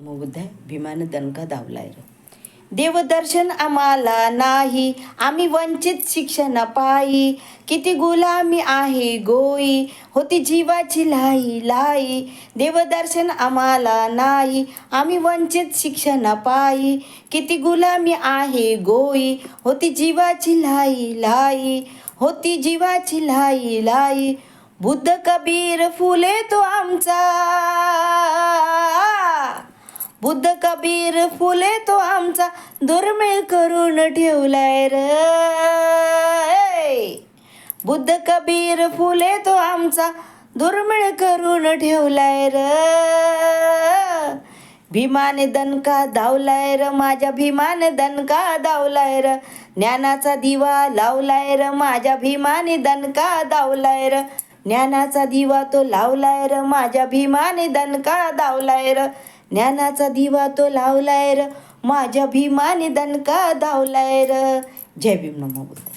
नमो बुद्धाय. भीमानं दणका धावलाय र. देवदर्शन आम्हाला नाही, आम्ही वंचित शिक्षण पायी. किती गुलामी आहे गोई, होती जीवाची लाई लाई. देवदर्शन आम्हाला नाही, आम्ही वंचित शिक्षण पायी. किती गुलामी आहे गोई, होती जीवाची लाई लाई. होती जीवाची लाई लाई. बुद्ध कबीर फुले तो आमचा, बुद्ध कबीर फुले तो आमचा, दुर्मिळ करून ठेवलाय र. बुद्ध कबीर फुले तो आमचा, दुर्मिळ करून ठेवलाय र. भीमाने दणका धावलाय र, माझ्या भीमाने दणका धावलाय र. ज्ञानाचा दिवा लावलाय र, माझ्या भीमाने दणका धावलाय र. ज्ञानाचा दिवा तो लावलाय र, माझ्या भीमाने दणका धावलाय र. ज्ञानाचा दिवा तो लावलाय र, माझ्या भीमाने दणका धावलाय र. जय भीम. नमो बुद्धाय.